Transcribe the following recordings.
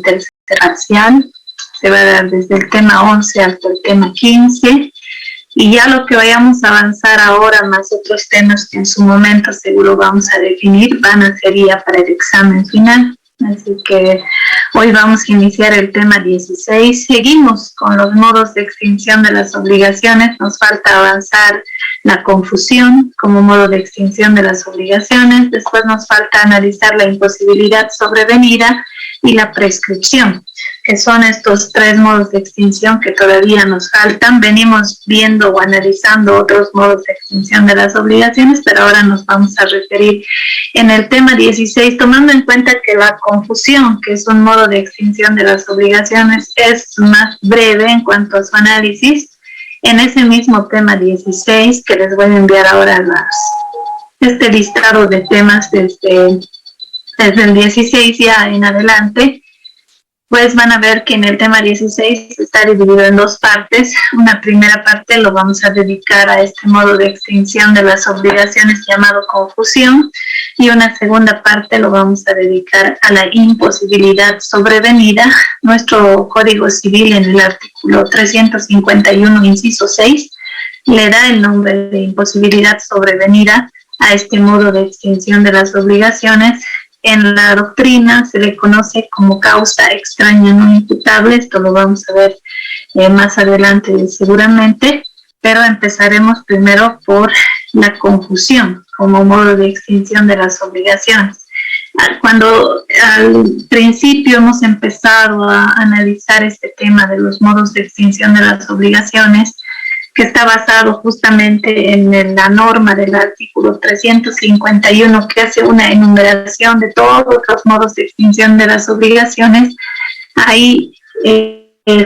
tercer parcial. Se va a dar desde el tema 11 hasta el tema 15. Y ya lo que vayamos a avanzar ahora, más otros temas que en su momento seguro vamos a definir, van a ser ya para el examen final. Así que hoy vamos a iniciar el tema 16. Seguimos con los modos de extinción de las obligaciones. Nos falta avanzar la confusión como modo de extinción de las obligaciones. Después nos falta analizar la imposibilidad sobrevenida y la prescripción, que son estos tres modos de extinción que todavía nos faltan. Venimos viendo o analizando otros modos de extinción de las obligaciones, pero ahora nos vamos a referir en el tema 16, tomando en cuenta que la confusión, que es un modo de extinción de las obligaciones, es más breve en cuanto a su análisis. En ese mismo tema 16, que les voy a enviar ahora este listado de temas desde el 16 ya en adelante, pues van a ver que en el tema 16 está dividido en dos partes. Una primera parte lo vamos a dedicar a este modo de extinción de las obligaciones llamado confusión, y una segunda parte lo vamos a dedicar a la imposibilidad sobrevenida. Nuestro Código Civil en el artículo 351, inciso 6, le da el nombre de imposibilidad sobrevenida a este modo de extinción de las obligaciones. En la doctrina se le conoce como causa extraña no imputable. Esto lo vamos a ver más adelante seguramente, pero empezaremos primero por la confusión como modo de extinción de las obligaciones. Cuando al principio hemos empezado a analizar este tema de los modos de extinción de las obligaciones, que está basado justamente en la norma del artículo 351, que hace una enumeración de todos los modos de extinción de las obligaciones. Ahí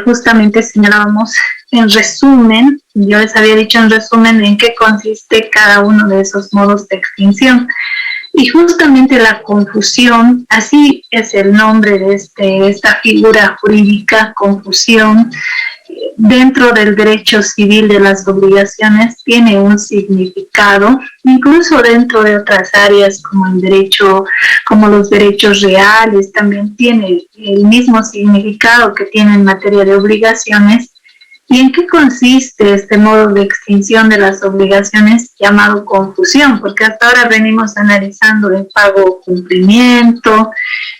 justamente señalábamos en resumen, yo les había dicho en resumen en qué consiste cada uno de esos modos de extinción. Y justamente la confusión, así es el nombre de esta figura jurídica, confusión, dentro del derecho civil de las obligaciones tiene un significado, incluso dentro de otras áreas como el derecho, como los derechos reales, también tiene el mismo significado que tiene en materia de obligaciones. ¿Y en qué consiste este modo de extinción de las obligaciones llamado confusión? Porque hasta ahora venimos analizando el pago o cumplimiento,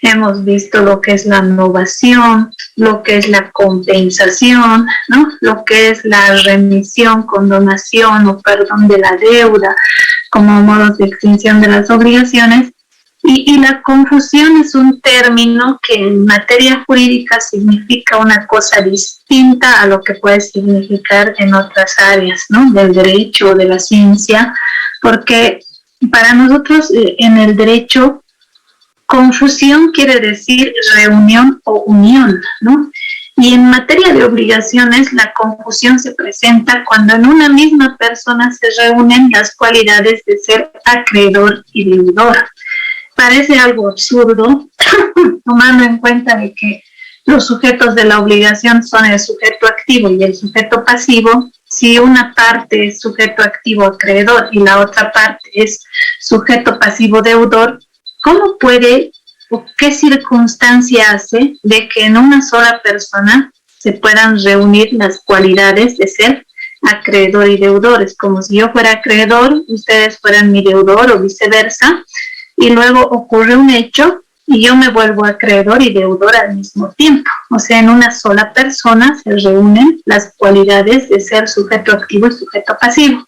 hemos visto lo que es la novación, lo que es la compensación, ¿no? Lo que es la remisión, condonación o perdón de la deuda como modos de extinción de las obligaciones. Y la confusión es un término que en materia jurídica significa una cosa distinta a lo que puede significar en otras áreas, ¿no? Del derecho o de la ciencia, porque para nosotros en el derecho, confusión quiere decir reunión o unión, ¿no? Y en materia de obligaciones, la confusión se presenta cuando en una misma persona se reúnen las cualidades de ser acreedor y deudor. Parece algo absurdo, tomando en cuenta de que los sujetos de la obligación son el sujeto activo y el sujeto pasivo. Si una parte es sujeto activo acreedor y la otra parte es sujeto pasivo deudor, ¿cómo puede o qué circunstancia hace de que en una sola persona se puedan reunir las cualidades de ser acreedor y deudor? Es como si yo fuera acreedor, ustedes fueran mi deudor o viceversa, y luego ocurre un hecho y yo me vuelvo acreedor y deudor al mismo tiempo. O sea, en una sola persona se reúnen las cualidades de ser sujeto activo y sujeto pasivo.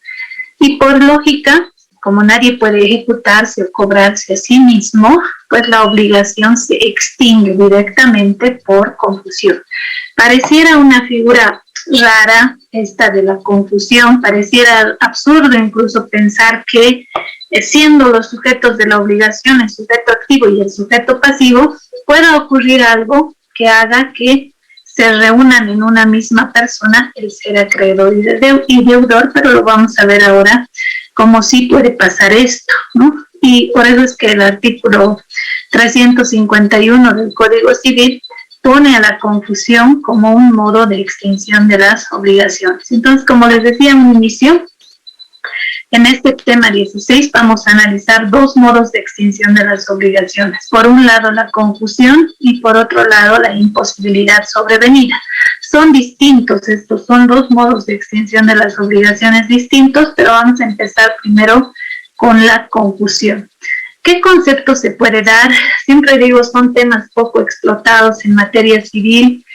Y por lógica, como nadie puede ejecutarse o cobrarse a sí mismo, pues la obligación se extingue directamente por confusión. Pareciera una figura rara esta de la confusión, pareciera absurdo incluso pensar que siendo los sujetos de la obligación el sujeto activo y el sujeto pasivo, pueda ocurrir algo que haga que se reúnan en una misma persona el ser acreedor y deudor, pero lo vamos a ver ahora cómo sí puede pasar esto, ¿no? Y por eso es que el artículo 351 del Código Civil pone a la confusión como un modo de extinción de las obligaciones. Entonces, como les decía en un inicio, En este tema 16 vamos a analizar dos modos de extinción de las obligaciones. Por un lado, la confusión y por otro lado, la imposibilidad sobrevenida. Son distintos, estos son dos modos de extinción de las obligaciones distintos, pero vamos a empezar primero con la confusión. ¿Qué concepto se puede dar? Siempre digo, son temas poco explotados en materia civil.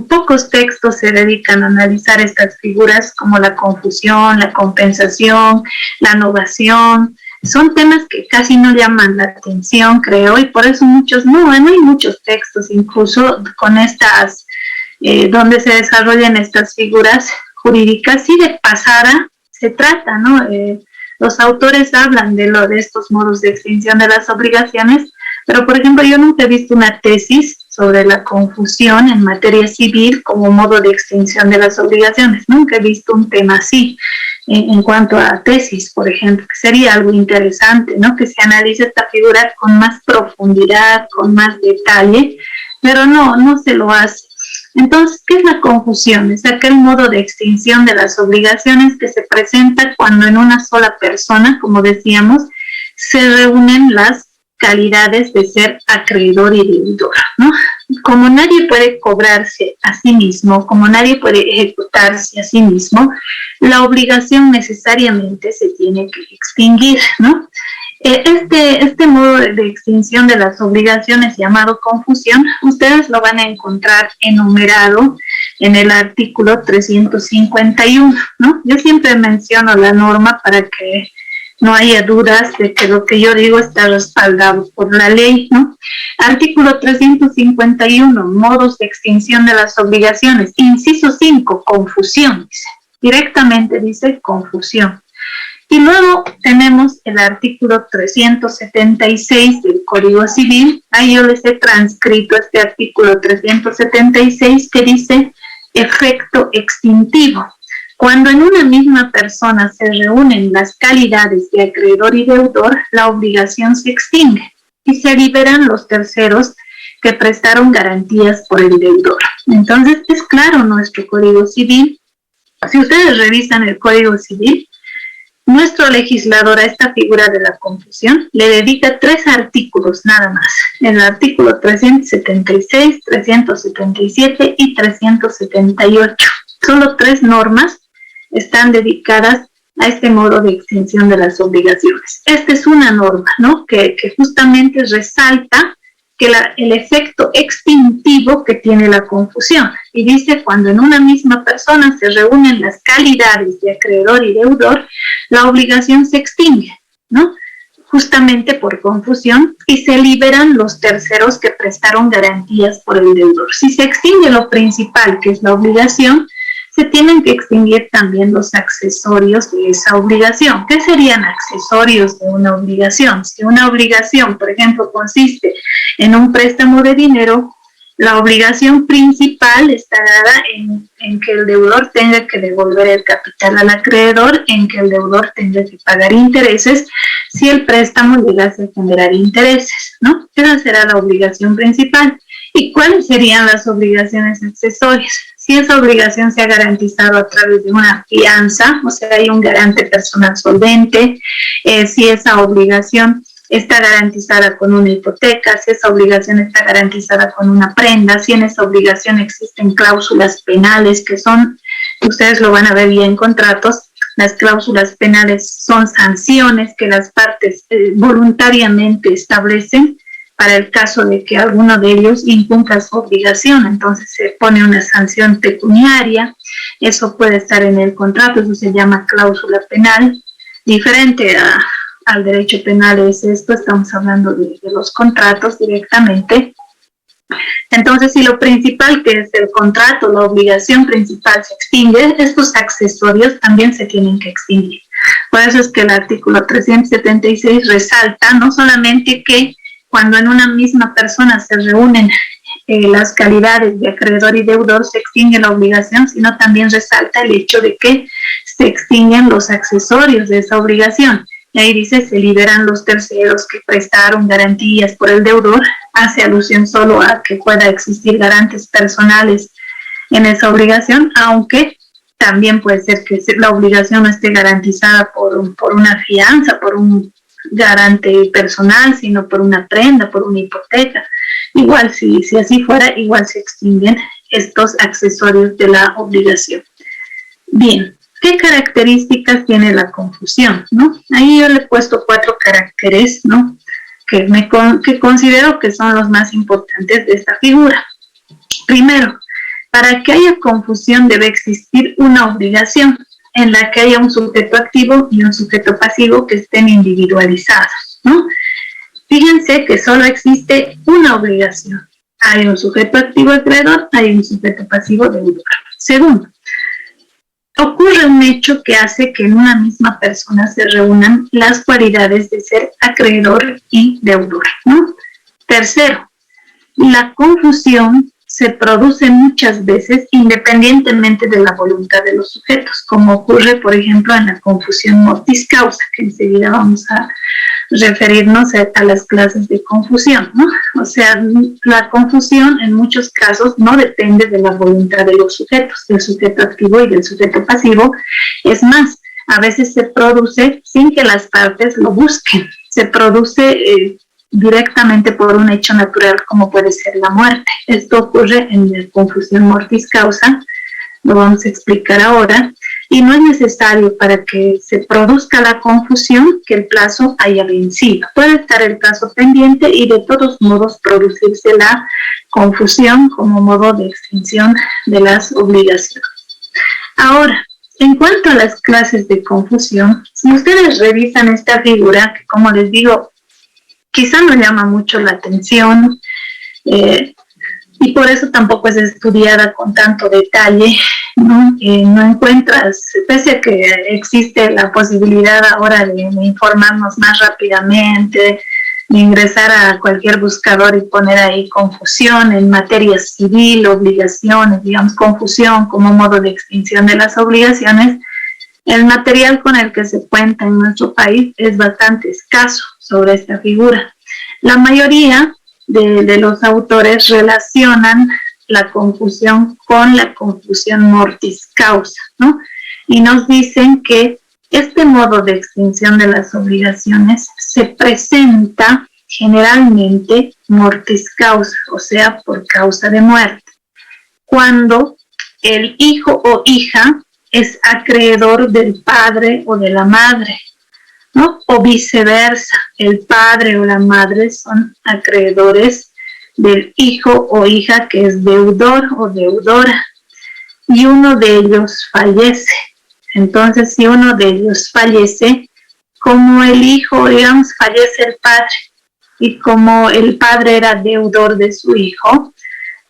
Pocos textos se dedican a analizar estas figuras como la confusión, la compensación, la novación. Son temas que casi no llaman la atención, creo, y por eso no hay muchos textos, incluso con estas, donde se desarrollan estas figuras jurídicas. Sí, de pasada se trata, ¿no? Los autores hablan de estos modos de extinción de las obligaciones, pero, por ejemplo, yo nunca he visto una tesis sobre la confusión en materia civil como modo de extinción de las obligaciones. Nunca he visto un tema así en cuanto a tesis, por ejemplo, que sería algo interesante, ¿no? Que se analice esta figura con más profundidad, con más detalle, pero no se lo hace. Entonces, ¿qué es la confusión? Es aquel modo de extinción de las obligaciones que se presenta cuando en una sola persona, como decíamos, se reúnen las calidades de ser acreedor y deudor, ¿no? Como nadie puede cobrarse a sí mismo, como nadie puede ejecutarse a sí mismo, la obligación necesariamente se tiene que extinguir, ¿no? Este modo de extinción de las obligaciones llamado confusión, ustedes lo van a encontrar enumerado en el artículo 351, ¿no? Yo siempre menciono la norma para que no haya dudas de que lo que yo digo está respaldado por la ley, ¿no? Artículo 351, modos de extinción de las obligaciones. Inciso 5, confusión, dice. Directamente dice confusión. Y luego tenemos el artículo 376 del Código Civil. Ahí yo les he transcrito este artículo 376 que dice efecto extintivo. Cuando en una misma persona se reúnen las calidades de acreedor y deudor, la obligación se extingue y se liberan los terceros que prestaron garantías por el deudor. Entonces, es claro nuestro Código Civil. Si ustedes revisan el Código Civil, nuestro legislador a esta figura de la confusión le dedica 3 artículos nada más. El artículo 376, 377 y 378. Solo 3 normas están dedicadas a este modo de extinción de las obligaciones. Esta es una norma, ¿no? que justamente resalta que el efecto extintivo que tiene la confusión. Y dice, cuando en una misma persona se reúnen las calidades de acreedor y deudor, la obligación se extingue, ¿no? Justamente por confusión, y se liberan los terceros que prestaron garantías por el deudor. Si se extingue lo principal, que es la obligación, se tienen que extinguir también los accesorios de esa obligación. ¿Qué serían accesorios de una obligación? Si una obligación, por ejemplo, consiste en un préstamo de dinero, la obligación principal está dada en que el deudor tenga que devolver el capital al acreedor, en que el deudor tenga que pagar intereses si el préstamo llegase a generar intereses, ¿no? Esa será la obligación principal. ¿Y cuáles serían las obligaciones accesorias? Si esa obligación se ha garantizado a través de una fianza, o sea, hay un garante personal solvente, si esa obligación está garantizada con una hipoteca, si esa obligación está garantizada con una prenda, si en esa obligación existen cláusulas penales que son, ustedes lo van a ver ya en contratos, las cláusulas penales son sanciones que las partes voluntariamente establecen para el caso de que alguno de ellos incumpla su obligación, entonces se pone una sanción pecuniaria, eso puede estar en el contrato, eso se llama cláusula penal, diferente al derecho penal es esto, estamos hablando de los contratos directamente. Entonces, si lo principal que es el contrato, la obligación principal se extingue, estos accesorios también se tienen que extinguir. Por eso es que el artículo 376 resalta no solamente que cuando en una misma persona se reúnen las calidades de acreedor y deudor, se extingue la obligación, sino también resalta el hecho de que se extinguen los accesorios de esa obligación. Y ahí dice, se liberan los terceros que prestaron garantías por el deudor, hace alusión solo a que pueda existir garantes personales en esa obligación, aunque También puede ser que la obligación no esté garantizada por una fianza, por un garante personal, sino por una prenda, por una hipoteca. Igual, si así fuera, igual se extinguen estos accesorios de la obligación. Bien, ¿qué características tiene la confusión, no? Ahí yo le he puesto 4 caracteres, ¿no? Que considero que son los más importantes de esta figura. Primero, para que haya confusión debe existir una obligación en la que haya un sujeto activo y un sujeto pasivo que estén individualizados, ¿no? Fíjense que solo existe una obligación. Hay un sujeto activo acreedor, hay un sujeto pasivo deudor. Segundo, ocurre un hecho que hace que en una misma persona se reúnan las cualidades de ser acreedor y deudor, ¿no? Tercero, la confusión se produce muchas veces independientemente de la voluntad de los sujetos, como ocurre, por ejemplo, en la confusión mortis causa, que enseguida vamos a referirnos a las clases de confusión, ¿no? O sea, la confusión en muchos casos no depende de la voluntad de los sujetos, del sujeto activo y del sujeto pasivo. Es más, a veces se produce sin que las partes lo busquen, se produce directamente por un hecho natural como puede ser la muerte. Esto ocurre en la confusión mortis causa, lo vamos a explicar ahora, y no es necesario para que se produzca la confusión que el plazo haya vencido. Puede estar el plazo pendiente y de todos modos producirse la confusión como modo de extinción de las obligaciones. Ahora, en cuanto a las clases de confusión, si ustedes revisan esta figura, que como les digo, quizá no llama mucho la atención y por eso tampoco es estudiada con tanto detalle, ¿no? No encuentras, pese a que existe la posibilidad ahora de informarnos más rápidamente, de ingresar a cualquier buscador y poner ahí confusión en materia civil, obligaciones, digamos confusión como modo de extinción de las obligaciones, el material con el que se cuenta en nuestro país es bastante escaso sobre esta figura. La mayoría de los autores relacionan la confusión con la confusión mortis causa, ¿no? Y nos dicen que este modo de extinción de las obligaciones se presenta generalmente mortis causa, o sea, por causa de muerte, cuando el hijo o hija es acreedor del padre o de la madre, ¿no? O viceversa, el padre o la madre son acreedores del hijo o hija que es deudor o deudora y uno de ellos fallece. Entonces, si uno de ellos fallece, como el hijo, digamos, fallece el padre y como el padre era deudor de su hijo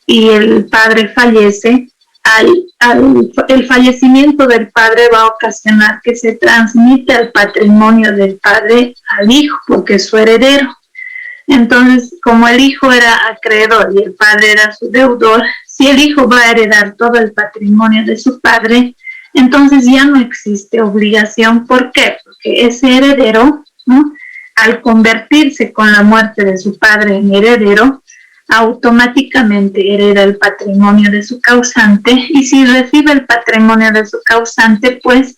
y el padre fallece, el fallecimiento del padre va a ocasionar que se transmite el patrimonio del padre al hijo, porque es su heredero. Entonces, como el hijo era acreedor y el padre era su deudor, si el hijo va a heredar todo el patrimonio de su padre, entonces ya no existe obligación. ¿Por qué? Porque ese heredero, ¿no?, al convertirse con la muerte de su padre en heredero, automáticamente hereda el patrimonio de su causante, y si recibe el patrimonio de su causante, pues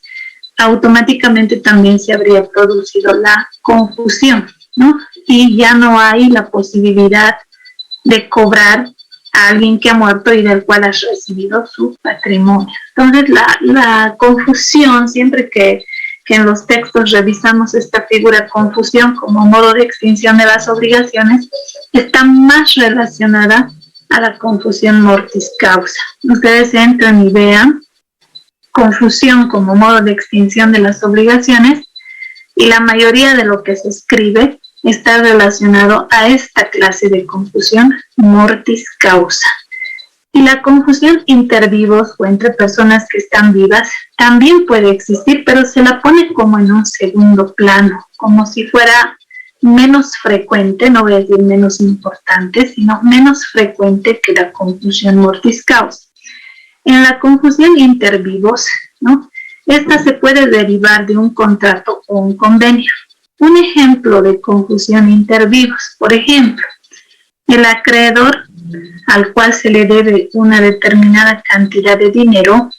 automáticamente también se habría producido la confusión, ¿no? Y ya no hay la posibilidad de cobrar a alguien que ha muerto y del cual has recibido su patrimonio. Entonces la confusión, siempre que en los textos revisamos esta figura confusión como modo de extinción de las obligaciones, está más relacionada a la confusión mortis causa. Ustedes entran y vean confusión como modo de extinción de las obligaciones y la mayoría de lo que se escribe está relacionado a esta clase de confusión mortis causa. Y la confusión intervivos o entre personas que están vivas también puede existir, pero se la pone como en un segundo plano, como si fuera menos frecuente, no voy a decir menos importante, sino menos frecuente que la confusión mortis causa. En la confusión intervivos, ¿no?, esta se puede derivar de un contrato o un convenio. Un ejemplo de confusión intervivos, por ejemplo, el acreedor al cual se le debe una determinada cantidad de dinero,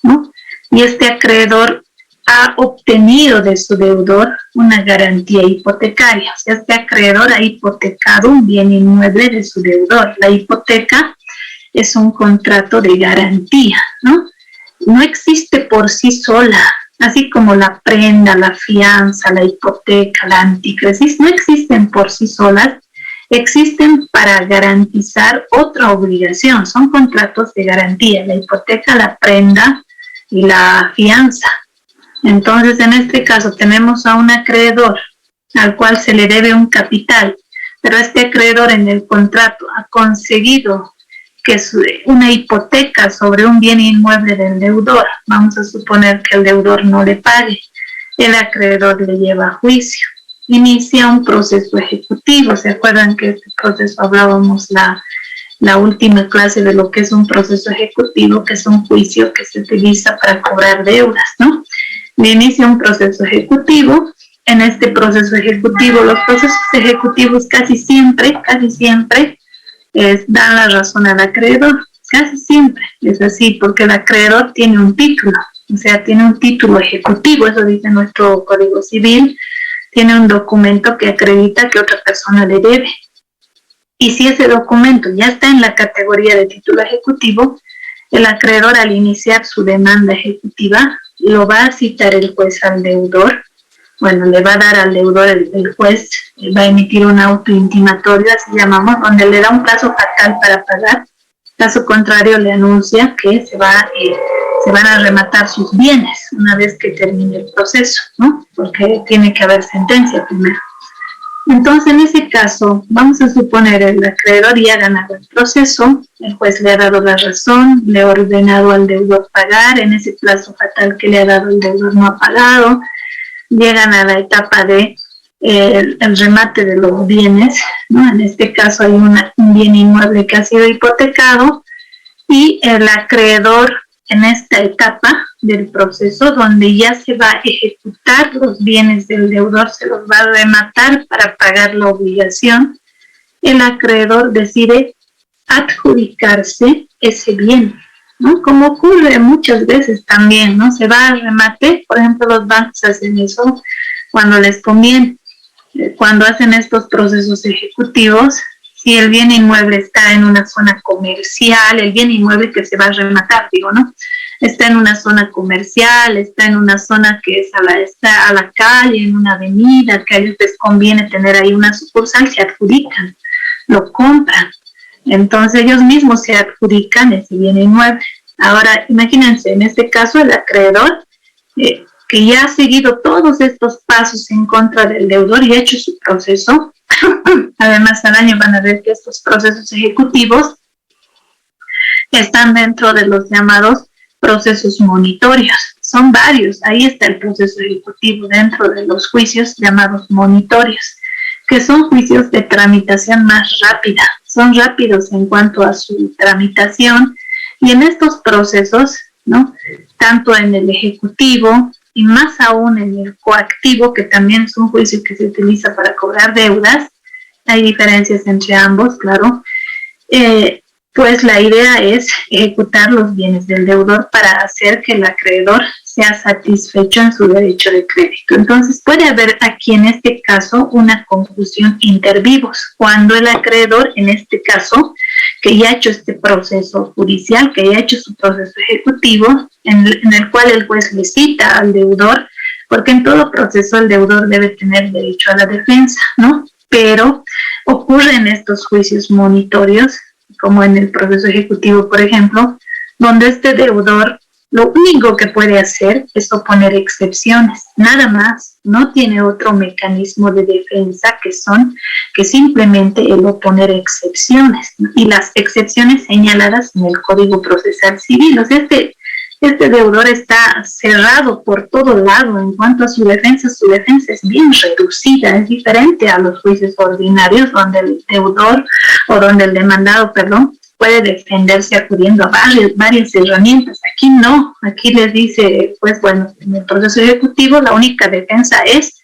¿no?, y este acreedor ha obtenido de su deudor una garantía hipotecaria. O sea, este acreedor ha hipotecado un bien inmueble de su deudor. La hipoteca es un contrato de garantía, ¿no? No existe por sí sola, así como la prenda, la fianza, la hipoteca, la anticresis, no existen por sí solas, existen para garantizar otra obligación, son contratos de garantía, la hipoteca, la prenda y la fianza. Entonces, en este caso tenemos a un acreedor al cual se le debe un capital, pero este acreedor en el contrato ha conseguido que es una hipoteca sobre un bien inmueble del deudor. Vamos a suponer que el deudor no le pague. El acreedor le lleva a juicio. Inicia un proceso ejecutivo. ¿Se acuerdan que este proceso hablábamos la última clase de lo que es un proceso ejecutivo, que es un juicio que se utiliza para cobrar deudas, ¿no? Inicia un proceso ejecutivo. En este proceso ejecutivo, los procesos ejecutivos casi siempre dan la razón al acreedor. Casi siempre es así, porque el acreedor tiene un título, o sea, tiene un título ejecutivo, eso dice nuestro Código Civil, tiene un documento que acredita que otra persona le debe. Y si ese documento ya está en la categoría de título ejecutivo, el acreedor, al iniciar su demanda ejecutiva, lo va a citar el juez al deudor. Bueno, le va a dar al deudor, el juez va a emitir un auto intimatorio, así llamamos, donde le da un plazo fatal para pagar. Caso contrario, le anuncia que se van a rematar sus bienes una vez que termine el proceso, ¿no? Porque tiene que haber sentencia primero. Entonces, en ese caso, vamos a suponer el acreedor ya ha ganado el proceso, el juez le ha dado la razón, le ha ordenado al deudor pagar, en ese plazo fatal que le ha dado el deudor no ha pagado, llegan a la etapa de el remate de los bienes, ¿no? En este caso hay un bien inmueble que ha sido hipotecado y el acreedor en esta etapa del proceso donde ya se va a ejecutar los bienes del deudor, se los va a rematar para pagar la obligación, el acreedor decide adjudicarse ese bien, ¿no? Como ocurre muchas veces también, ¿no? Se va a remate, por ejemplo, los bancos hacen eso cuando les conviene. Cuando hacen estos procesos ejecutivos, si el bien inmueble está en una zona comercial, el bien inmueble que se va a rematar, digo, ¿no? Está en una zona comercial, está en una zona que está a la calle, en una avenida, que a ellos les conviene tener ahí una sucursal, se adjudican, lo compran. Entonces ellos mismos se adjudican ese bien inmueble. Ahora, imagínense, en este caso el acreedor, que ya ha seguido todos estos pasos en contra del deudor y ha hecho su proceso. Además, al año van a ver que estos procesos ejecutivos están dentro de los llamados procesos monitorios. Son varios. Ahí está el proceso ejecutivo dentro de los juicios llamados monitorios, que son juicios de tramitación más rápida. Son rápidos en cuanto a su tramitación y en estos procesos, ¿no? Tanto en el ejecutivo y más aún en el coactivo, que también es un juicio que se utiliza para cobrar deudas, hay diferencias entre ambos, claro, pues la idea es ejecutar los bienes del deudor para hacer que el acreedor sea satisfecho en su derecho de crédito. Entonces puede haber aquí en este caso una confusión inter vivos, cuando el acreedor, en este caso, que ya ha hecho este proceso judicial, que ya ha hecho su proceso ejecutivo, en el cual el juez le cita al deudor, porque en todo proceso el deudor debe tener derecho a la defensa, ¿no? Pero ocurre en estos juicios monitorios, como en el proceso ejecutivo, por ejemplo, donde este deudor lo único que puede hacer es oponer excepciones, nada más, no tiene otro mecanismo de defensa que simplemente el oponer excepciones, ¿no? Y las excepciones señaladas en el Código Procesal Civil. O sea, este deudor está cerrado por todo lado en cuanto a su defensa es bien reducida, es diferente a los juicios ordinarios donde el deudor o donde el demandado, puede defenderse acudiendo a varias herramientas. Aquí no, aquí les dice, pues bueno, en el proceso ejecutivo la única defensa es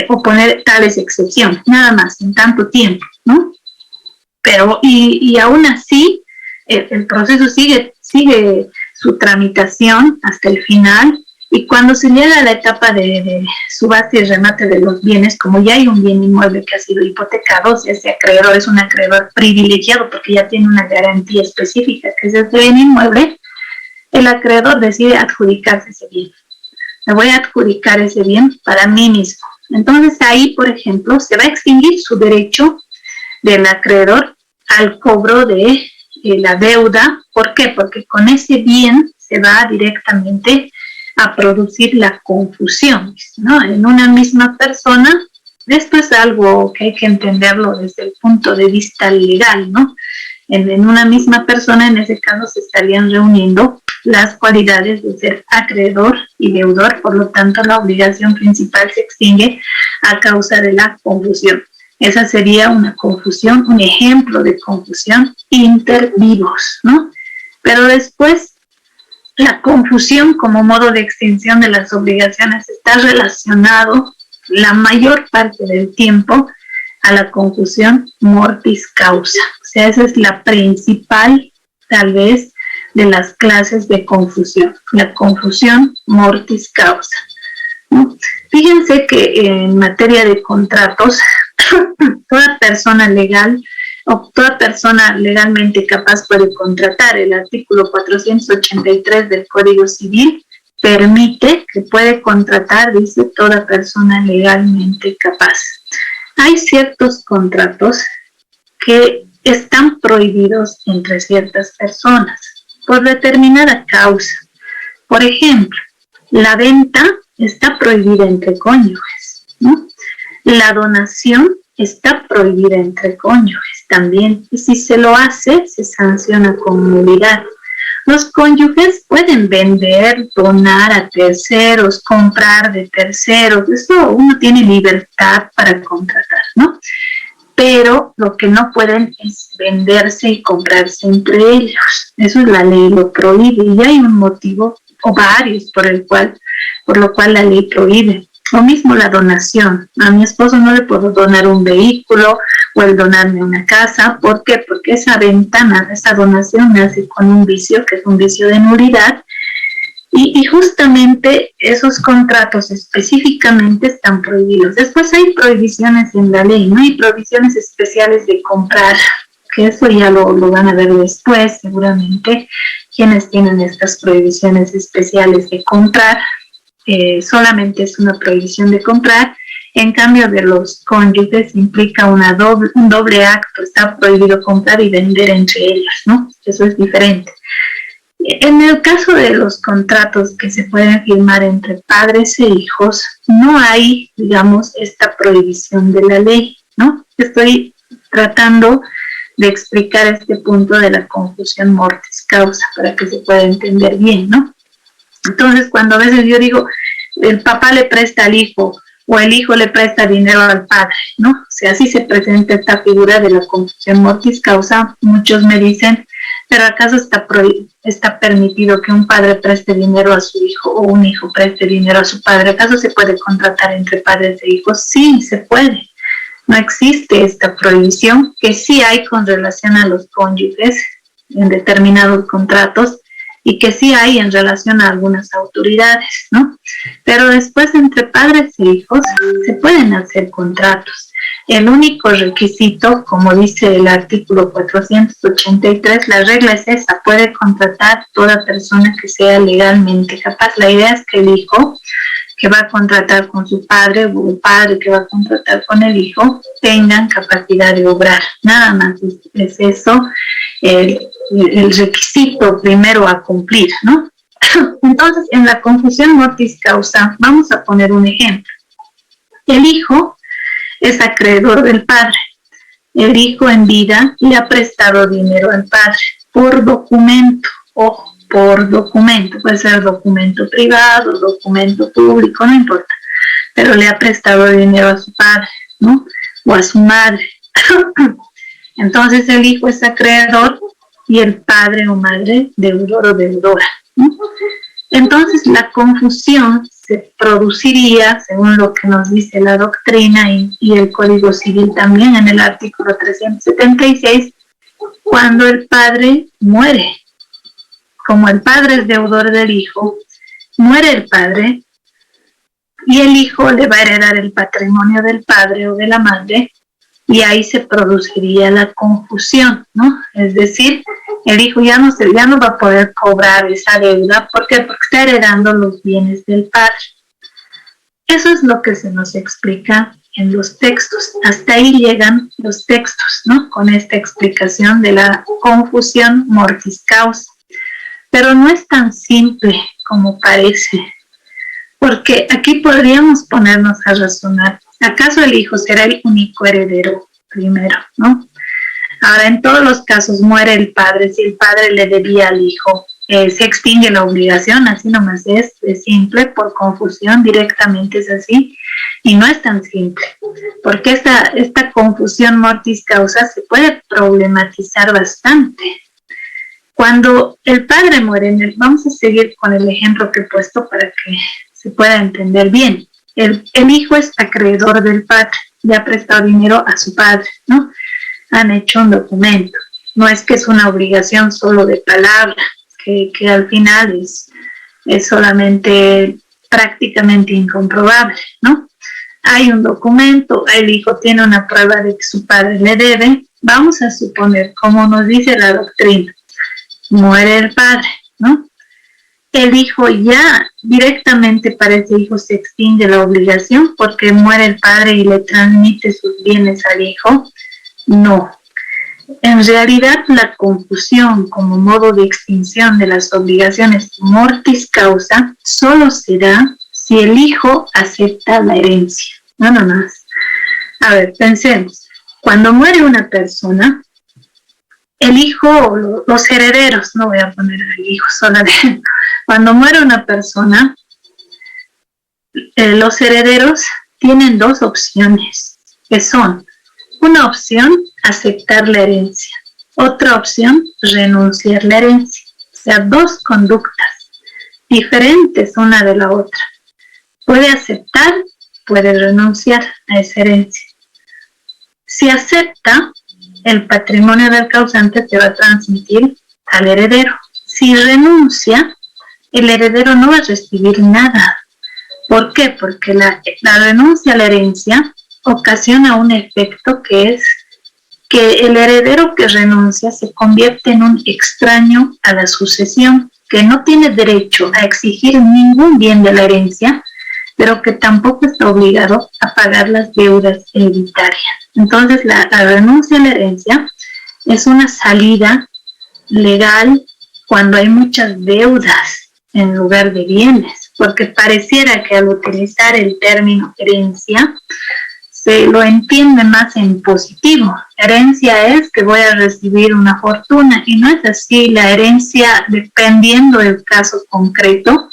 oponer tales excepciones, nada más, en tanto tiempo, ¿no? Pero, y aún así, el proceso sigue su tramitación hasta el final, y cuando se llega a la etapa de subasta y remate de los bienes, como ya hay un bien inmueble que ha sido hipotecado, si ese acreedor es un acreedor privilegiado porque ya tiene una garantía específica que es ese bien inmueble, el acreedor decide adjudicarse ese bien. Me voy a adjudicar ese bien para mí mismo. Entonces ahí, por ejemplo, se va a extinguir su derecho del acreedor al cobro de la deuda. ¿Por qué? Porque con ese bien se va directamente a producir la confusión, ¿no? En una misma persona, esto es algo que hay que entenderlo desde el punto de vista legal, ¿no? En una misma persona, en ese caso, se estarían reuniendo las cualidades de ser acreedor y deudor, por lo tanto, la obligación principal se extingue a causa de la confusión. Esa sería una confusión, un ejemplo de confusión inter vivos, ¿no? Pero después, la confusión como modo de extinción de las obligaciones está relacionado la mayor parte del tiempo a la confusión mortis causa. O sea, esa es la principal, tal vez, de las clases de confusión, la confusión mortis causa, ¿no? Fíjense que en materia de contratos, toda persona legal o toda persona legalmente capaz puede contratar. El artículo 483 del Código Civil permite que puede contratar, dice, toda persona legalmente capaz. Hay ciertos contratos que están prohibidos entre ciertas personas por determinada causa. Por ejemplo, la venta está prohibida entre cónyuges, ¿no? La donación está prohibida entre cónyuges también, y si se lo hace, se sanciona con nulidad. Los cónyuges pueden vender, donar a terceros, comprar de terceros, eso uno tiene libertad para contratar, ¿no? Pero lo que no pueden es venderse y comprarse entre ellos. Eso es la ley, lo prohíbe, y hay un motivo o varios por lo cual la ley prohíbe. Lo mismo la donación. A mi esposo no le puedo donar un vehículo o el donarme una casa. ¿Por qué? Porque esa ventana, esa donación nace con un vicio, que es un vicio de nulidad, y justamente esos contratos específicamente están prohibidos. Después hay prohibiciones en la ley, ¿no? Hay prohibiciones especiales de comprar, que eso ya lo van a ver después seguramente, quienes tienen estas prohibiciones especiales de comprar. Solamente es una prohibición de comprar. En cambio, de los cónyuges implica un doble acto. Está prohibido comprar y vender entre ellos, ¿no? Eso es diferente. En el caso de los contratos que se pueden firmar entre padres e hijos, no hay, digamos, esta prohibición de la ley, ¿no? Estoy tratando de explicar este punto de la confusión mortis causa para que se pueda entender bien, ¿no? Entonces, cuando a veces yo digo, el papá le presta al hijo o el hijo le presta dinero al padre, ¿no? O sea, así se presenta esta figura de la confusión mortis causa. Muchos me dicen, ¿pero acaso está permitido que un padre preste dinero a su hijo o un hijo preste dinero a su padre? ¿Acaso se puede contratar entre padres e hijos? Sí, se puede. No existe esta prohibición, que sí hay con relación a los cónyuges en determinados contratos, y que sí hay en relación a algunas autoridades, ¿no? Pero después entre padres e hijos se pueden hacer contratos. El único requisito, como dice el artículo 483, la regla es esa: puede contratar toda persona que sea legalmente capaz. La idea es que el hijo que va a contratar con su padre o el padre que va a contratar con el hijo tengan capacidad de obrar. Nada más es eso el requisito primero a cumplir, ¿no? Entonces, en la confusión mortis causa, vamos a poner un ejemplo. El hijo es acreedor del padre. El hijo en vida le ha prestado dinero al padre por documento, ojo, por documento, puede ser documento privado, documento público, no importa, pero le ha prestado dinero a su padre, ¿no? O a su madre. Entonces el hijo es acreedor y el padre o madre deudor o deudora, ¿no? Entonces la confusión se produciría, según lo que nos dice la doctrina y el Código Civil también en el artículo 376, cuando el padre muere. como el padre es deudor del hijo, muere el padre y el hijo le va a heredar el patrimonio del padre o de la madre, y ahí se produciría la confusión, ¿no? Es decir, el hijo ya no va a poder cobrar esa deuda. ¿Por qué? Porque está heredando los bienes del padre. Eso es lo que se nos explica en los textos. Hasta ahí llegan los textos, ¿no? Con esta explicación de la confusión mortis causa. Pero no es tan simple como parece, porque aquí podríamos ponernos a razonar. ¿Acaso el hijo será el único heredero primero, no? Ahora, en todos los casos muere el padre. Si el padre le debía al hijo, se extingue la obligación, así nomás es simple, por confusión directamente es así, y no es tan simple, porque esta confusión mortis causa se puede problematizar bastante. Cuando el padre muere, vamos a seguir con el ejemplo que he puesto para que se pueda entender bien. El hijo es acreedor del padre, le ha prestado dinero a su padre, ¿no? Han hecho un documento. No es que es una obligación solo de palabra, que al final es solamente prácticamente incomprobable, ¿no? Hay un documento, el hijo tiene una prueba de que su padre le debe. Vamos a suponer, como nos dice la doctrina, muere el padre, ¿no? El hijo ya directamente para ese hijo se extingue la obligación porque muere el padre y le transmite sus bienes al hijo. No. En realidad, la confusión como modo de extinción de las obligaciones mortis causa solo se da si el hijo acepta la herencia. No más. A ver, pensemos. Cuando muere una persona, el hijo, los herederos, no voy a poner al hijo solamente. Cuando muere una persona, los herederos tienen dos opciones, que son: una opción, aceptar la herencia. Otra opción, renunciar a la herencia. O sea, dos conductas diferentes una de la otra. Puede aceptar, puede renunciar a esa herencia. Si acepta, el patrimonio del causante se va a transmitir al heredero. Si renuncia, el heredero no va a recibir nada. ¿Por qué? Porque la renuncia a la herencia ocasiona un efecto que es que el heredero que renuncia se convierte en un extraño a la sucesión, que no tiene derecho a exigir ningún bien de la herencia, pero que tampoco está obligado a pagar las deudas hereditarias. Entonces, la renuncia a la herencia es una salida legal cuando hay muchas deudas en lugar de bienes, porque pareciera que al utilizar el término herencia, se lo entiende más en positivo. Herencia es que voy a recibir una fortuna, y no es así. La herencia, dependiendo del caso concreto,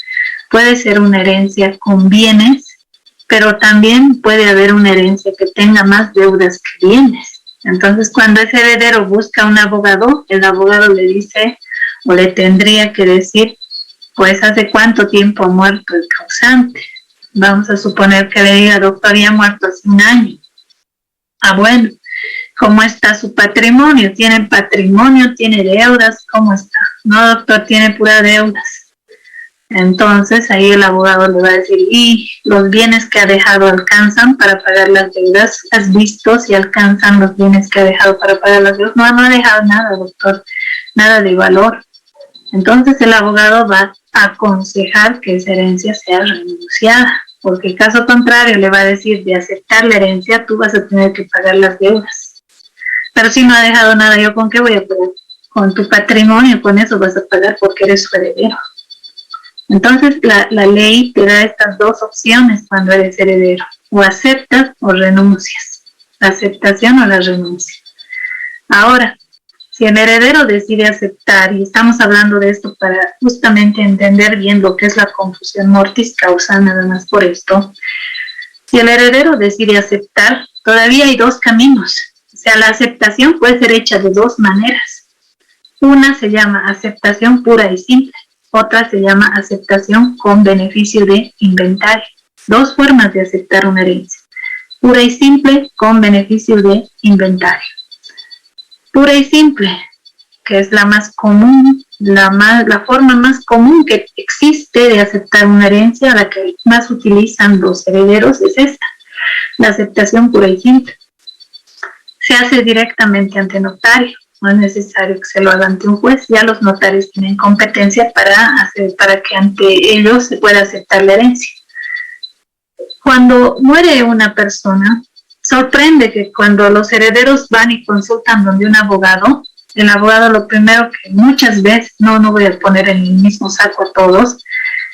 puede ser una herencia con bienes, pero también puede haber una herencia que tenga más deudas que bienes. Entonces, cuando ese heredero busca un abogado, el abogado le dice, o le tendría que decir, pues, ¿hace cuánto tiempo ha muerto el causante? Vamos a suponer que le diga, doctor, ya ha muerto hace un año. Ah, bueno, ¿cómo está su patrimonio? ¿Tiene patrimonio? ¿Tiene deudas? ¿Cómo está? No, doctor, tiene puras deudas. Entonces ahí el abogado le va a decir, ¿y los bienes que ha dejado alcanzan para pagar las deudas? ¿Has visto si alcanzan los bienes que ha dejado para pagar las deudas? No, no ha dejado nada, doctor, nada de valor. Entonces el abogado va a aconsejar que esa herencia sea renunciada, porque caso contrario le va a decir, de aceptar la herencia tú vas a tener que pagar las deudas. Pero si no ha dejado nada, ¿yo con qué voy a pagar? Con tu patrimonio, con eso vas a pagar porque eres su heredero. Entonces la ley te da estas dos opciones cuando eres heredero: o aceptas o renuncias, la aceptación o la renuncia. Ahora, si el heredero decide aceptar, y estamos hablando de esto para justamente entender bien lo que es la confusión mortis causa, nada más por esto, si el heredero decide aceptar, todavía hay dos caminos. O sea, la aceptación puede ser hecha de dos maneras. Una se llama aceptación pura y simple. Otra se llama aceptación con beneficio de inventario. Dos formas de aceptar una herencia: pura y simple, con beneficio de inventario. Pura y simple, que es la más común, la forma más común que existe de aceptar una herencia, la que más utilizan los herederos, es esta, la aceptación pura y simple. Se hace directamente ante notario, no es necesario que se lo haga ante un juez, ya los notarios tienen competencia para que ante ellos se pueda aceptar la herencia. Cuando muere una persona, sorprende que cuando los herederos van y consultan donde un abogado, el abogado lo primero que muchas veces, no voy a poner en el mismo saco a todos,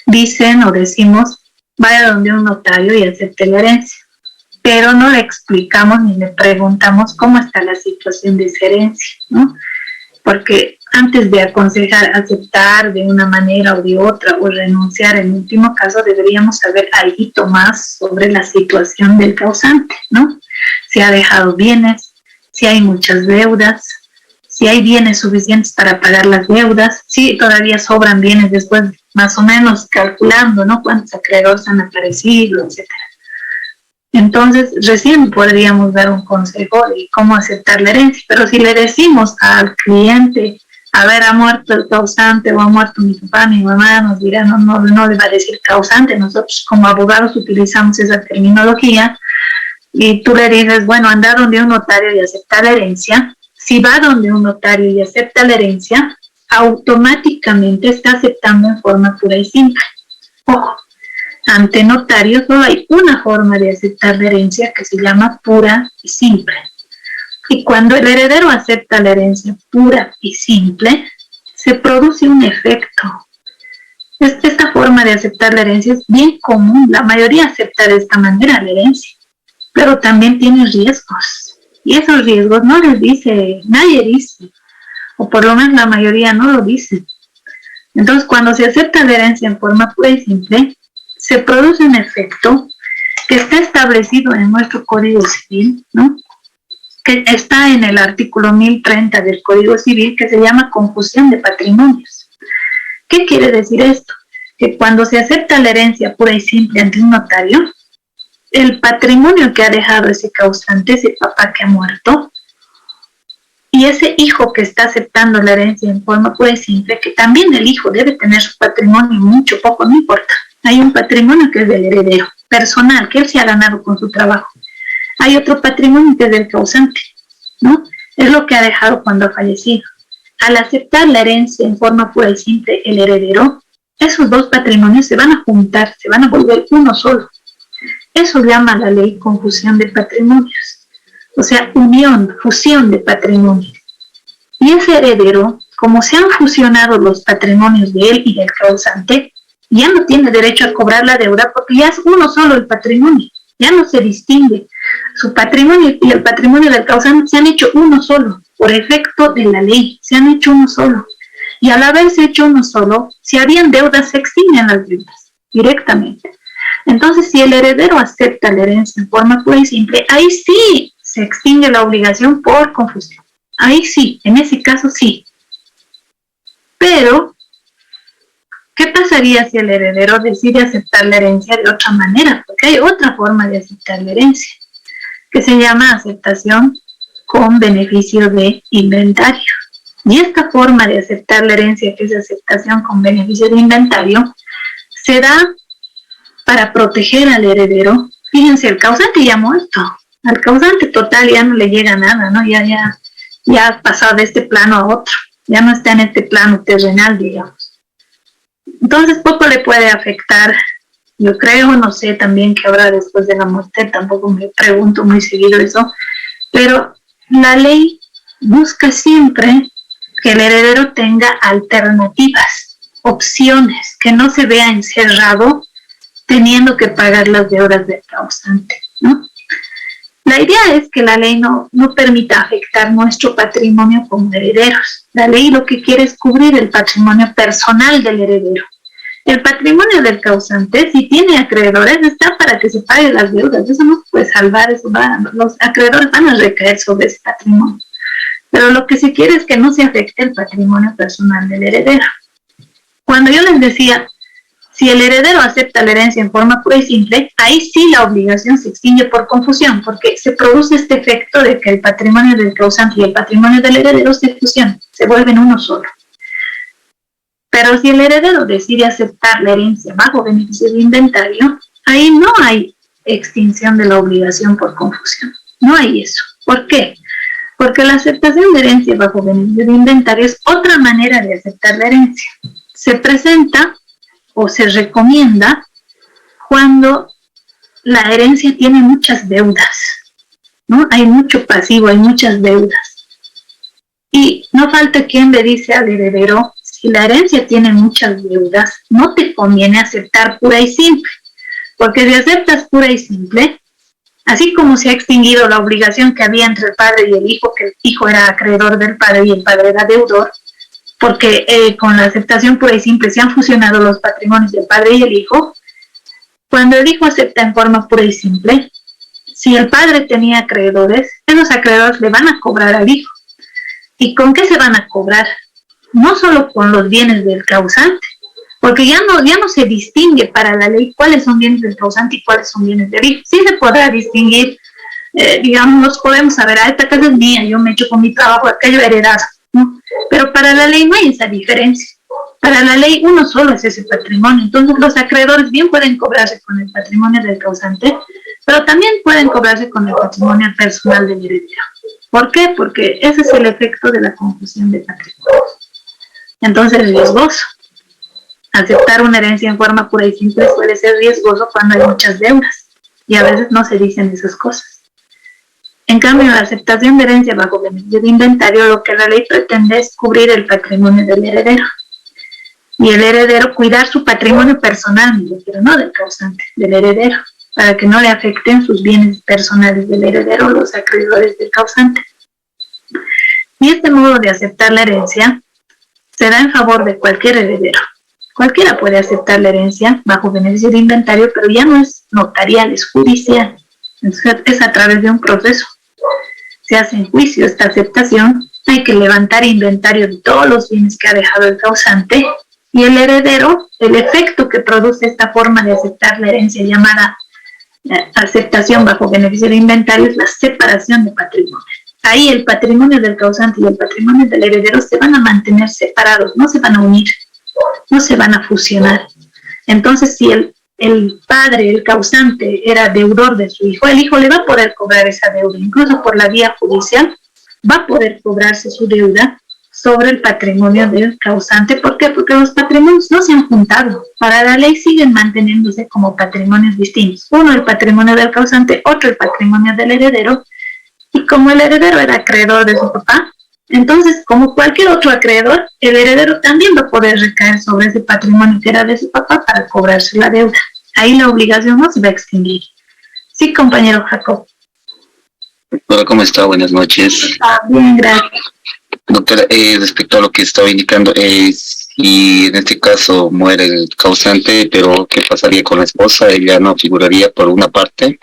dicen o decimos, vaya donde un notario y acepte la herencia. Pero no le explicamos ni le preguntamos cómo está la situación de esa herencia, ¿no? Porque antes de aconsejar aceptar de una manera o de otra o renunciar, en último caso deberíamos saber algo más sobre la situación del causante, ¿no? Si ha dejado bienes, si hay muchas deudas, si hay bienes suficientes para pagar las deudas, si todavía sobran bienes después, más o menos calculando, ¿no? Cuántos acreedores han aparecido, etcétera. Entonces, recién podríamos dar un consejo de cómo aceptar la herencia, pero si le decimos al cliente, a ver, ha muerto el causante o ha muerto mi papá, mi mamá, nos dirá, no le va a decir causante, nosotros como abogados utilizamos esa terminología, y tú le dices, bueno, anda donde un notario y acepta la herencia. Si va donde un notario y acepta la herencia, automáticamente está aceptando en forma pura y simple. Ojo, ante notario solo hay una forma de aceptar la herencia que se llama pura y simple. Y cuando el heredero acepta la herencia pura y simple, se produce un efecto. Esta forma de aceptar la herencia es bien común. La mayoría acepta de esta manera la herencia, pero también tiene riesgos. Y esos riesgos no les dice, nadie dice, o por lo menos la mayoría no lo dice. Entonces, cuando se acepta la herencia en forma pura y simple, se produce un efecto que está establecido en nuestro Código Civil, ¿no? Que está en el artículo 1030 del Código Civil, que se llama confusión de patrimonios. ¿Qué quiere decir esto? Que cuando se acepta la herencia pura y simple ante un notario, el patrimonio que ha dejado ese causante, ese papá que ha muerto, y ese hijo que está aceptando la herencia en forma pura y simple, que también el hijo debe tener su patrimonio, mucho, poco, no importa. Hay un patrimonio que es del heredero, personal, que él se ha ganado con su trabajo. Hay otro patrimonio que es del causante, ¿no? Es lo que ha dejado cuando ha fallecido. Al aceptar la herencia en forma pura y simple, el heredero, esos dos patrimonios se van a juntar, se van a volver uno solo. Eso llama la ley confusión de patrimonios. O sea, unión, fusión de patrimonios. Y ese heredero, como se han fusionado los patrimonios de él y del causante, ya no tiene derecho a cobrar la deuda porque ya es uno solo el patrimonio, ya no se distingue. Su patrimonio y el patrimonio del causante se han hecho uno solo, por efecto de la ley, se han hecho uno solo. Y al haberse hecho uno solo, si habían deudas, se extinguen las deudas directamente. Entonces, si el heredero acepta la herencia en forma pura y simple, ahí sí se extingue la obligación por confusión. Ahí sí, en ese caso sí. Pero, ¿qué pasaría si el heredero decide aceptar la herencia de otra manera? Porque hay otra forma de aceptar la herencia, que se llama aceptación con beneficio de inventario. Y esta forma de aceptar la herencia, que es aceptación con beneficio de inventario, se da para proteger al heredero. Fíjense, el causante ya ha muerto. Al causante total ya no le llega nada, ¿no? Ya ha pasado de este plano a otro. Ya no está en este plano terrenal, digamos. Entonces, poco le puede afectar. Yo creo, no sé también qué habrá después de la muerte, tampoco me pregunto muy seguido eso, pero la ley busca siempre que el heredero tenga alternativas, opciones, que no se vea encerrado teniendo que pagar las deudas del causante, ¿no? La idea es que la ley no permita afectar nuestro patrimonio como herederos. La ley lo que quiere es cubrir el patrimonio personal del heredero. El patrimonio del causante, si tiene acreedores, está para que se paguen las deudas. Eso no se puede salvar, los acreedores van a recaer sobre ese patrimonio. Pero lo que se quiere es que no se afecte el patrimonio personal del heredero. Cuando yo les decía, si el heredero acepta la herencia en forma pura y simple, ahí sí la obligación se extingue por confusión, porque se produce este efecto de que el patrimonio del causante y el patrimonio del heredero se fusionan, se vuelven uno solo. Pero si el heredero decide aceptar la herencia bajo beneficio de inventario, ahí no hay extinción de la obligación por confusión. No hay eso. ¿Por qué? Porque la aceptación de herencia bajo beneficio de inventario es otra manera de aceptar la herencia. Se presenta o se recomienda cuando la herencia tiene muchas deudas, ¿no? Hay mucho pasivo, hay muchas deudas. Y no falta quien le dice al heredero, si la herencia tiene muchas deudas, no te conviene aceptar pura y simple, porque si aceptas pura y simple, así como se ha extinguido la obligación que había entre el padre y el hijo, que el hijo era acreedor del padre y el padre era deudor, porque con la aceptación pura y simple se han fusionado los patrimonios del padre y el hijo. Cuando el hijo acepta en forma pura y simple, si el padre tenía acreedores, esos acreedores le van a cobrar al hijo. ¿Y con qué se van a cobrar? No solo con los bienes del causante, porque ya no se distingue para la ley cuáles son bienes del causante y cuáles son bienes del hijo. Sí se podrá distinguir, digamos, podemos saber, esta casa es mía, yo me echo con mi trabajo, aquello heredado, ¿no? Pero para la ley no hay esa diferencia. Para la ley uno solo es ese patrimonio. Entonces los acreedores bien pueden cobrarse con el patrimonio del causante, pero también pueden cobrarse con el patrimonio personal del heredero. ¿Por qué? Porque ese es el efecto de la confusión de patrimonio. Entonces es riesgoso. Aceptar una herencia en forma pura y simple puede ser riesgoso cuando hay muchas deudas y a veces no se dicen esas cosas. En cambio, la aceptación de herencia bajo beneficio de inventario, lo que la ley pretende es cubrir el patrimonio del heredero. Y el heredero cuidar su patrimonio personal, pero no del causante, del heredero, para que no le afecten sus bienes personales del heredero, los acreedores del causante. Y este modo de aceptar la herencia se da en favor de cualquier heredero. Cualquiera puede aceptar la herencia bajo beneficio de inventario, pero ya no es notarial, es judicial. Entonces, es a través de un proceso. Se hace en juicio esta aceptación, hay que levantar inventario de todos los bienes que ha dejado el causante, y el heredero, el efecto que produce esta forma de aceptar la herencia llamada aceptación bajo beneficio de inventario es la separación de patrimonio. Ahí el patrimonio del causante y el patrimonio del heredero se van a mantener separados, no se van a unir, no se van a fusionar. Entonces, si el padre, el causante, era deudor de su hijo, el hijo le va a poder cobrar esa deuda, incluso por la vía judicial, va a poder cobrarse su deuda sobre el patrimonio del causante. ¿Por qué? Porque los patrimonios no se han juntado. Para la ley siguen manteniéndose como patrimonios distintos. Uno el patrimonio del causante, otro el patrimonio del heredero. Y como el heredero era acreedor de su papá, entonces, como cualquier otro acreedor, el heredero también va a poder recaer sobre ese patrimonio que era de su papá para cobrarse la deuda. Ahí la obligación no se va a extinguir. Sí, compañero Jacob. Hola, ¿cómo está? Buenas noches. Bien, gracias. Doctora, respecto a lo que estaba indicando, si en este caso muere el causante, pero ¿qué pasaría con la esposa? ¿Ella no figuraría por una parte?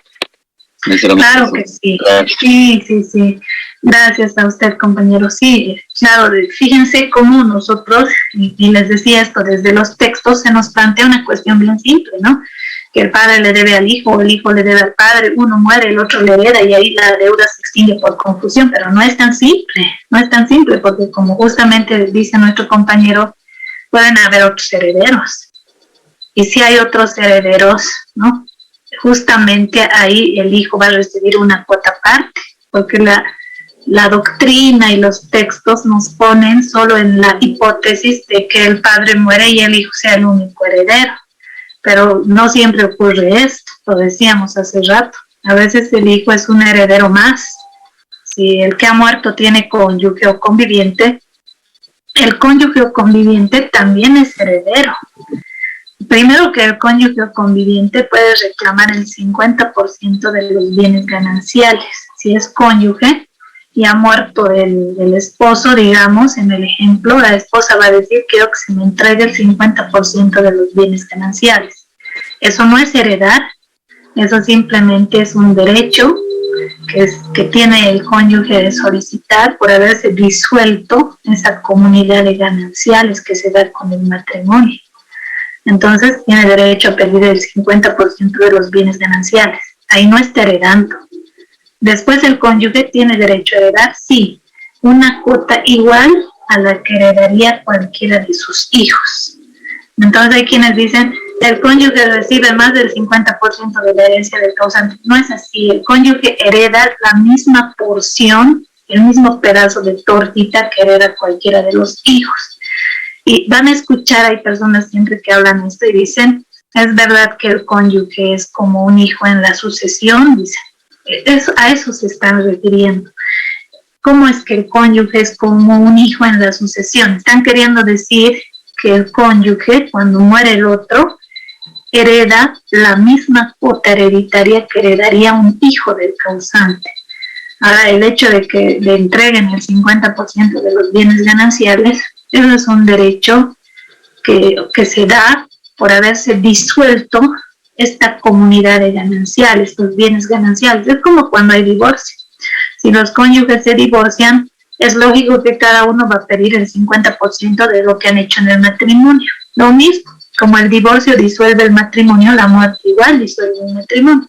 Claro que sí. Sí. Gracias a usted, compañero. Sí, claro, fíjense cómo nosotros, y les decía esto, desde los textos se nos plantea una cuestión bien simple, ¿no? Que el padre le debe al hijo, el hijo le debe al padre, uno muere, el otro le hereda y ahí la deuda se extingue por confusión, pero no es tan simple, porque como justamente dice nuestro compañero, pueden haber otros herederos. Y si hay otros herederos, ¿no? Justamente ahí el hijo va a recibir una cuota aparte, porque la doctrina y los textos nos ponen solo en la hipótesis de que el padre muere y el hijo sea el único heredero. Pero no siempre ocurre esto, lo decíamos hace rato. A veces el hijo es un heredero más. Si el que ha muerto tiene cónyuge o conviviente, el cónyuge o conviviente también es heredero. Primero que el cónyuge o conviviente puede reclamar el 50% de los bienes gananciales. Si es cónyuge y ha muerto el esposo, digamos, en el ejemplo, la esposa va a decir: quiero que se me entregue el 50% de los bienes gananciales. Eso no es heredar, eso simplemente es un derecho que tiene el cónyuge de solicitar por haberse disuelto esa comunidad de gananciales que se da con el matrimonio. Entonces tiene derecho a pedir el 50% de los bienes gananciales. Ahí no está heredando. Después el cónyuge tiene derecho a heredar, sí, una cuota igual a la que heredaría cualquiera de sus hijos. Entonces hay quienes dicen el cónyuge recibe más del 50% de la herencia del causante. No es así, el cónyuge hereda la misma porción, el mismo pedazo de tortita que hereda cualquiera de los hijos. Y van a escuchar, hay personas siempre que hablan esto y dicen, es verdad que el cónyuge es como un hijo en la sucesión, dicen, a eso se están refiriendo. ¿Cómo es que el cónyuge es como un hijo en la sucesión? Están queriendo decir que el cónyuge, cuando muere el otro, hereda la misma cuota hereditaria que heredaría un hijo del causante. Ahora, el hecho de que le entreguen el 50% de los bienes gananciales, eso es un derecho que se da por haberse disuelto esta comunidad de gananciales, estos bienes gananciales. Es como cuando hay divorcio. Si los cónyuges se divorcian, es lógico que cada uno va a pedir el 50% de lo que han hecho en el matrimonio. Lo mismo, como el divorcio disuelve el matrimonio, la muerte igual disuelve el matrimonio.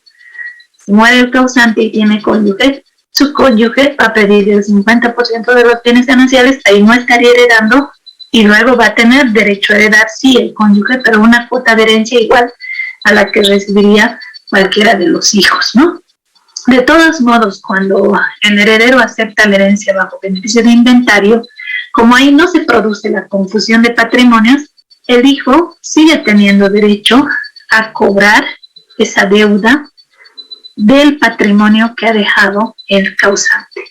Si muere el causante y tiene cónyuge, su cónyuge va a pedir el 50% de los bienes gananciales, ahí no estaría heredando, y luego va a tener derecho a heredar, sí, el cónyuge, pero una cuota de herencia igual a la que recibiría cualquiera de los hijos, ¿no? De todos modos, cuando el heredero acepta la herencia bajo beneficio de inventario, como ahí no se produce la confusión de patrimonios, el hijo sigue teniendo derecho a cobrar esa deuda del patrimonio que ha dejado el causante.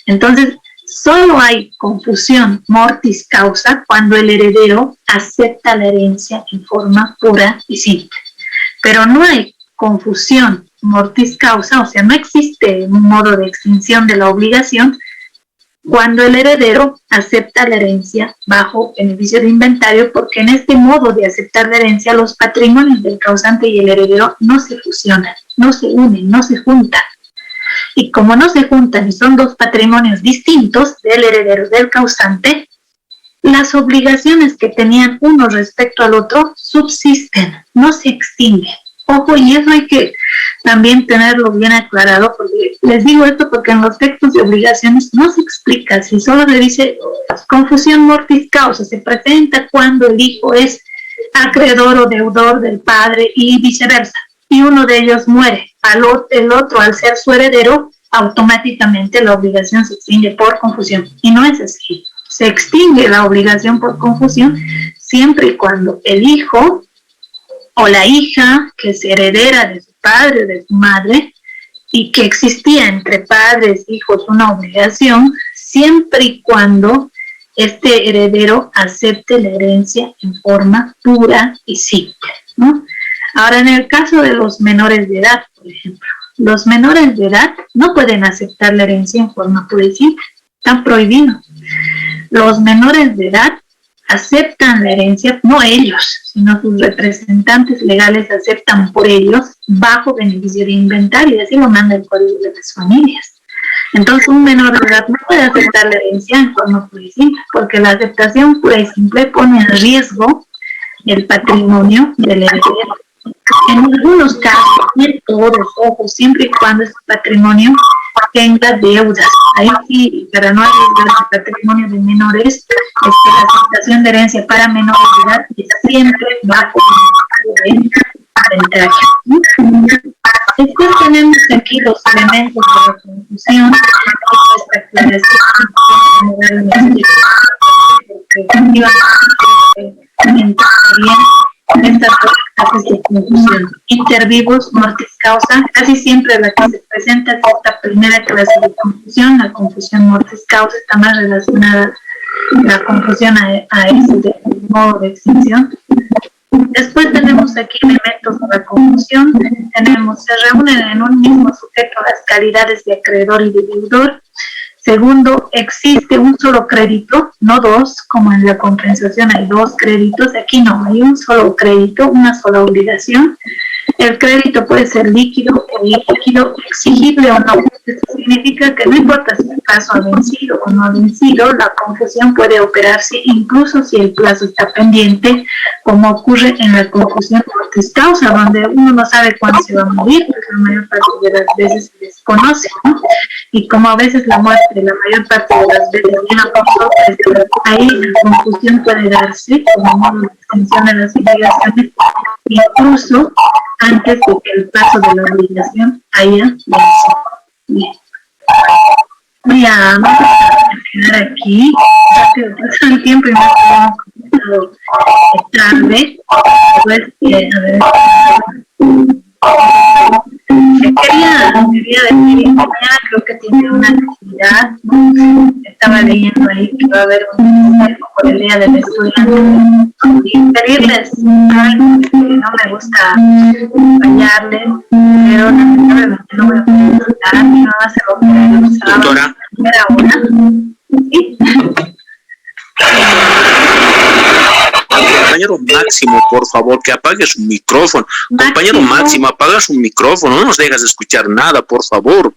Entonces, solo hay confusión mortis causa cuando el heredero acepta la herencia en forma pura y simple. Pero no hay confusión mortis causa, o sea, no existe un modo de extinción de la obligación cuando el heredero acepta la herencia bajo beneficio de inventario, porque en este modo de aceptar la herencia los patrimonios del causante y el heredero no se fusionan, no se unen, no se juntan. Y como no se juntan y son dos patrimonios distintos del heredero y del causante, las obligaciones que tenían uno respecto al otro subsisten, no se extinguen. Ojo, y eso hay que también tenerlo bien aclarado, porque les digo esto porque en los textos de obligaciones no se explica, si solo se dice confusión mortis causa, se presenta cuando el hijo es acreedor o deudor del padre y viceversa, y uno de ellos muere, el otro al ser su heredero, automáticamente la obligación se extingue por confusión, y no es así, se extingue la obligación por confusión siempre y cuando el hijo o la hija que es heredera de su padre o de su madre y que existía entre padres e hijos una obligación, siempre y cuando este heredero acepte la herencia en forma pura y simple, ¿no? Ahora, en el caso de los menores de edad, por ejemplo, los menores de edad no pueden aceptar la herencia en forma pura y simple, están prohibidos. Los menores de edad aceptan la herencia, no ellos, sino sus representantes legales aceptan por ellos bajo beneficio de inventario, y así lo manda el Código de las Familias. Entonces un menor de edad no puede aceptar la herencia en forma pura y simple, porque la aceptación pura y simple pone en riesgo el patrimonio del heredero. En algunos casos, y en todos, ojo, siempre y cuando ese patrimonio tenga deudas. Ahí sí, para no arriesgar el patrimonio de menores, es que la aceptación de herencia para menores de edad es siempre bajo el inventario. Después tenemos aquí los elementos de la confusión, estas dos clases de confusión. Inter vivos, mortis causa, casi siempre la que se presenta es esta primera clase de confusión, la confusión mortis causa, está más relacionada la confusión a este modo de extinción. Después tenemos aquí elementos de la confusión, se reúnen en un mismo sujeto las calidades de acreedor y de deudor. Segundo, existe un solo crédito, no dos, como en la compensación hay dos créditos, aquí no, hay un solo crédito, una sola obligación. El crédito puede ser líquido o ahí quiero exigirle o no. Esto significa que no importa si el plazo ha vencido o no ha vencido, la confusión puede operarse incluso si el plazo está pendiente, como ocurre en la confusión mortis causa, donde uno no sabe cuándo se va a morir, porque la mayor parte de las veces se desconoce, ¿no? Y como a veces la muerte, la mayor parte de las veces ya no pasó, pues ahí la confusión puede darse como modo de extensión de las obligaciones, incluso antes de que el plazo de la obligación haya vencido. Bien. Ya, vamos a quedar aquí, rápido pasa el tiempo y me ha quedado tarde, pues, a ver, quería decir, mañana creo que tiene una actividad, estaba leyendo ahí que va a haber un consejo por el Día del Estudiante, y pedirles, saben que no me gusta fallarles, pero lamentablemente no voy a poder estar, mi mamá se va a poner el sábado a primera hora, ¿sí? Compañero Máximo, por favor, que apague su micrófono. Compañero Máximo, apaga su micrófono, no nos dejas escuchar nada, por favor.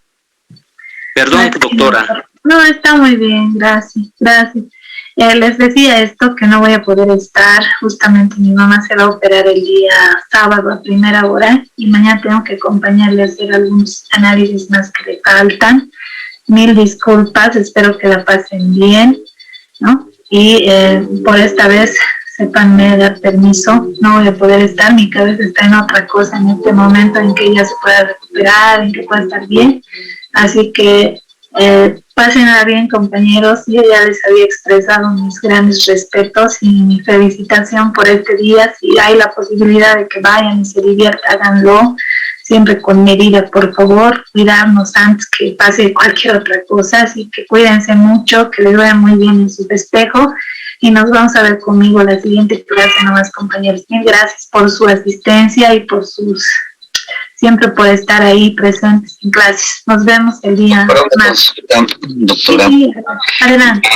Perdón, doctora. No, está muy bien, gracias. Les decía esto, que no voy a poder estar, justamente mi mamá se va a operar el día sábado a primera hora y mañana tengo que acompañarle a hacer algunos análisis más que le faltan. Mil disculpas, espero que la pasen bien, ¿no? Y por esta vez, sépanme dar permiso, no voy a poder estar, mi cabeza está en otra cosa en este momento en que ella se pueda recuperar, en que pueda estar bien, así que pásenla bien, compañeros. Yo ya les había expresado mis grandes respetos y mi felicitación por este día. Si hay la posibilidad de que vayan y se diviertan, háganlo, siempre con medida, por favor, cuidarnos antes que pase cualquier otra cosa, así que cuídense mucho, que les vaya muy bien en su festejo y nos vamos a ver conmigo la siguiente clase, nomás, compañeros. Bien, gracias por su asistencia y por siempre por estar ahí presentes en clases. Nos vemos el día más. Doctora, sí, adelante.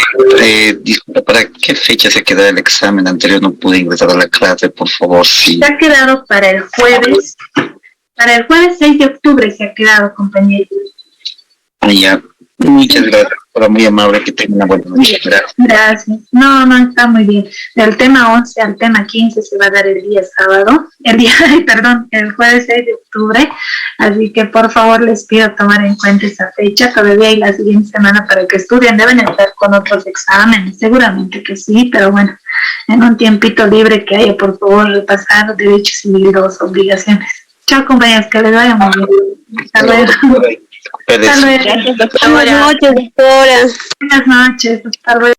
Disculpa, ¿para qué fecha se queda el examen anterior? No pude ingresar a la clase, por favor, sí. Se ha quedado para el jueves 6 de octubre se ha quedado, compañeros. Ya, muchas gracias, doctora, muy amable, que tenga una buena noche. Gracias. No, está muy bien. Del tema 11 al tema 15 se va a dar el día sábado, el jueves 6 de octubre, así que por favor les pido tomar en cuenta esa fecha, todavía hay la siguiente semana para que estudien, deben estar con otros exámenes, seguramente que sí, pero bueno, en un tiempito libre que haya, por favor, repasar derechos civiles, obligaciones. Chao, compañeros, que les vaya muy bien. Hasta luego. Gracias, Hasta luego. Buenas noches, doctora. Buenas noches, hasta luego.